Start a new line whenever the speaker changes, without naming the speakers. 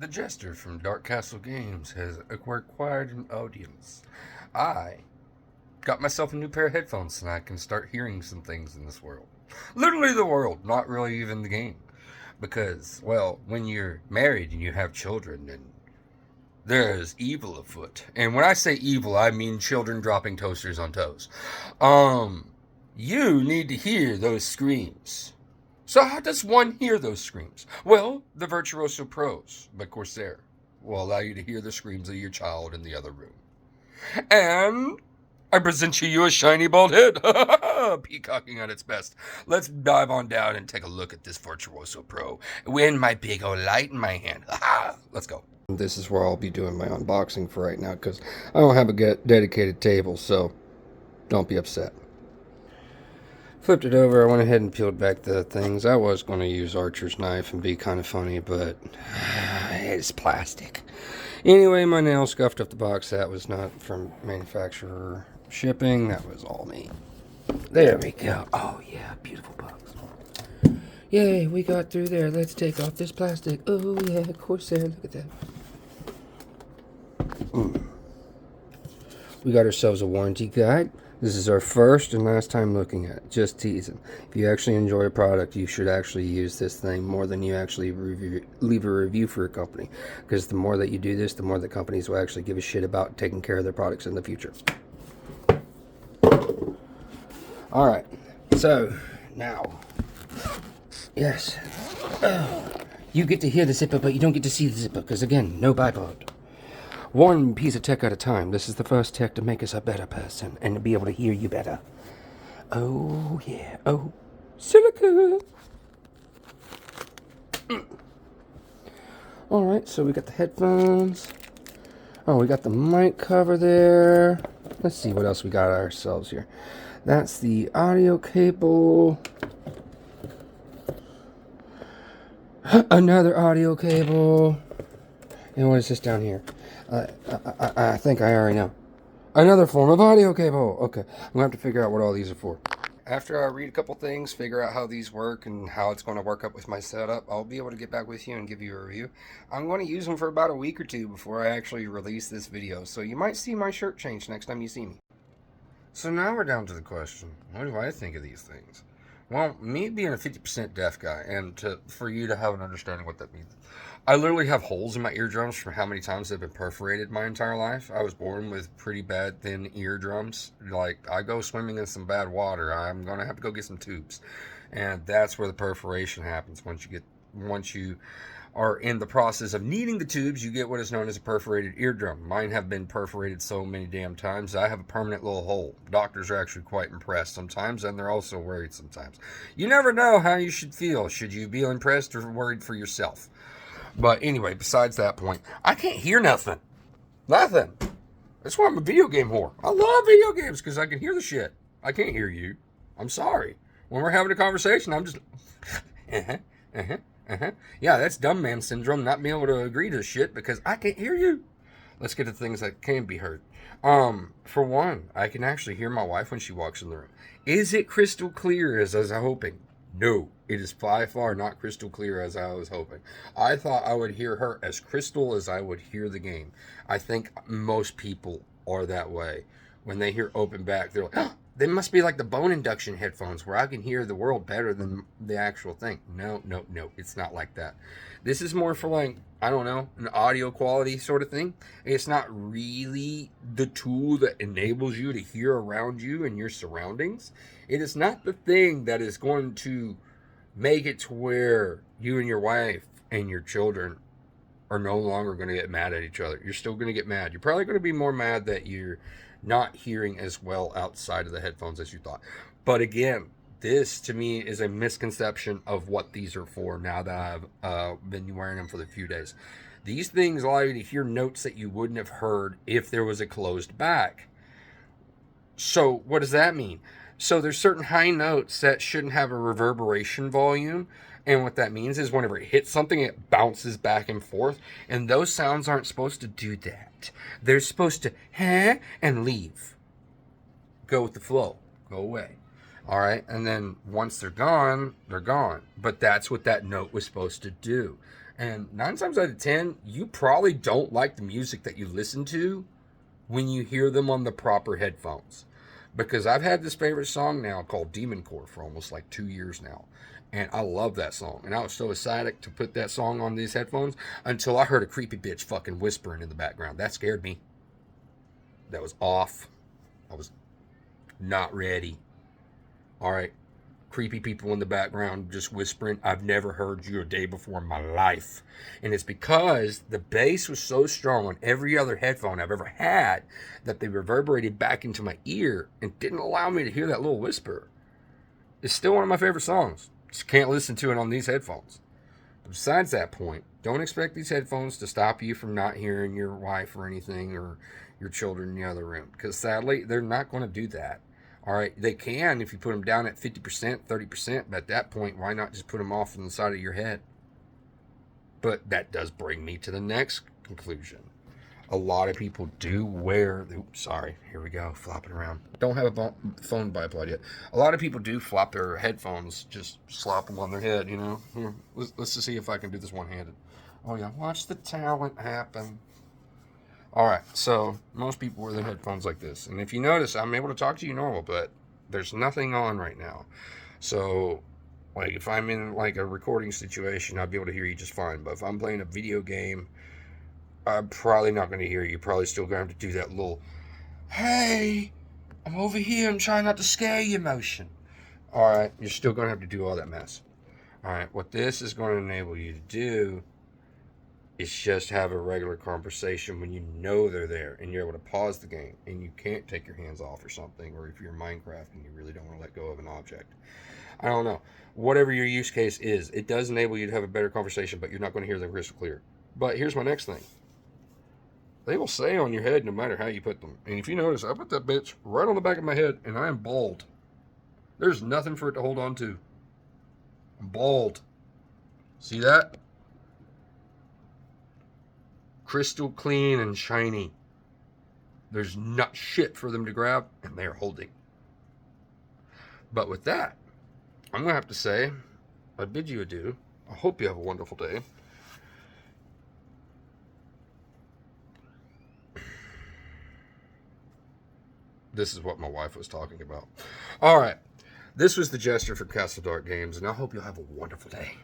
The jester from Dark Castle Games has acquired an audience. I got myself a new pair of headphones and I can start hearing some things in this world. Literally the world, not really even the game. Because, well, when you're married and you have children, and there's evil afoot. And when I say evil, I mean children dropping toasters on toes. You need to hear those screams. So how does one hear those screams? Well, the Virtuoso Pros by Corsair will allow you to hear the screams of your child in the other room. And I present to you a shiny bald head, peacocking at its best. Let's dive on down and take a look at this Virtuoso Pro. With my big old light in my hand. Let's go.
This is where I'll be doing my unboxing for right now because I don't have a dedicated table, so don't be upset. Flipped it over. I went ahead and peeled back the things. I was going to use Archer's knife and be kind of funny, but it's plastic. Anyway, my nail scuffed up the box. That was not from manufacturer shipping. That was all me. There we go. Oh, yeah. Beautiful box. Yay, we got through there. Let's take off this plastic. Oh, yeah. Corsair. Look at that. We got ourselves a warranty guide. This is our first and last time looking at it. Just teasing. If you actually enjoy a product, you should actually use this thing more than you actually leave a review for a company. Because the more that you do this, the more that companies will actually give a shit about taking care of their products in the future. Alright. So, now. Yes. You get to hear the zipper, but you don't get to see the zipper. Because again, no bipod. One piece of tech at a time. This is the first tech to make us a better person and to be able to hear you better. Oh, yeah. Oh, silica. Alright, so we got the headphones. Oh, we got the mic cover there. Let's see what else we got ourselves here. That's the audio cable. Another audio cable. And what is this down here? I think I already know. Another form of audio cable. Okay, I'm going to have to figure out what all these are for. After I read a couple things, figure out how these work and how it's going to work up with my setup, I'll be able to get back with you and give you a review. I'm going to use them for about a week or two before I actually release this video, so you might see my shirt change next time you see me.
So now we're down to the question, what do I think of these things? Well, me being a 50% deaf guy, and for you to have an understanding what that means, I literally have holes in my eardrums from how many times they've been perforated my entire life. I was born with pretty bad thin eardrums. Like, I go swimming in some bad water, I'm going to have to go get some tubes. And that's where the perforation happens. Once you are in the process of needing the tubes, you get what is known as a perforated eardrum. Mine have been perforated so many damn times, I have a permanent little hole. Doctors are actually quite impressed sometimes, and they're also worried sometimes. You never know how you should feel. Should you be impressed or worried for yourself? But anyway, besides that point, I can't hear nothing. Nothing. That's why I'm a video game whore. I love video games because I can hear the shit. I can't hear you. I'm sorry. When we're having a conversation, I'm just... Yeah, that's dumb man syndrome, not being able to agree to shit because I can't hear you. Let's get to things that can be heard. For one, I can actually hear my wife when she walks in the room. Is it crystal clear as I was hoping? No, it is by far not crystal clear as I was hoping. I thought I would hear her as crystal as I would hear the game. I think most people are that way. When they hear open back, they're like, oh, they must be like the bone induction headphones where I can hear the world better than the actual thing. No, it's not like that. This is more for like, I don't know, an audio quality sort of thing. It's not really the tool that enables you to hear around you and your surroundings. It is not the thing that is going to make it to where you and your wife and your children are no longer going to get mad at each other. You're still going to get mad. You're probably going to be more mad that you're not hearing as well outside of the headphones as you thought. But again, this to me is a misconception of what these are for now that I've been wearing them for a few days. These things allow you to hear notes that you wouldn't have heard if there was a closed back. So what does that mean? So there's certain high notes that shouldn't have a reverberation volume. And what that means is whenever it hits something, it bounces back and forth. And those sounds aren't supposed to do that. They're supposed to, and leave. Go with the flow. Go away. All right. And then once they're gone, they're gone. But that's what that note was supposed to do. And 9 times out of 10, you probably don't like the music that you listen to when you hear them on the proper headphones. Because I've had this favorite song now called Demon Core for almost like 2 years now. And I love that song. And I was so ecstatic to put that song on these headphones until I heard a creepy bitch fucking whispering in the background. That scared me. That was off. I was not ready. All right. Creepy people in the background just whispering. I've never heard you a day before in my life. And it's because the bass was so strong on every other headphone I've ever had that they reverberated back into my ear and didn't allow me to hear that little whisper. It's still one of my favorite songs. Just can't listen to it on these headphones. But besides that point, don't expect these headphones to stop you from not hearing your wife or anything or your children in the other room. Because sadly, they're not going to do that. All right, they can if you put them down at 50%, 30%, but at that point, why not just put them off on the side of your head? But that does bring me to the next conclusion. A lot of people do wear, here we go, flopping around. Don't have a phone bipod yet. A lot of people do flop their headphones, just slop them on their head, you know. Here, let's just see if I can do this one-handed. Oh yeah, watch the talent happen. All right, so most people wear their headphones like this. And if you notice, I'm able to talk to you normal, but there's nothing on right now. So, like, if I'm in, like, a recording situation, I'll be able to hear you just fine. But if I'm playing a video game, I'm probably not going to hear you. You're probably still going to have to do that little, hey, I'm over here and trying not to scare you motion. All right, you're still going to have to do all that mess. All right, what this is going to enable you to do is just have a regular conversation when you know they're there and you're able to pause the game and you can't take your hands off or something, or if you're in Minecraft and you really don't want to let go of an object. I don't know. Whatever your use case is, it does enable you to have a better conversation, but you're not going to hear them crystal clear. But here's my next thing. They will stay on your head no matter how you put them. And if you notice, I put that bitch right on the back of my head and I am bald. There's nothing for it to hold on to. I'm bald. See that? Crystal clean and shiny. There's not shit for them to grab, and they're holding. But with that, I'm going to have to say, I bid you adieu. I hope you have a wonderful day. This is what my wife was talking about. All right. This was the Jester from Castle Dark Games, and I hope you'll have a wonderful day.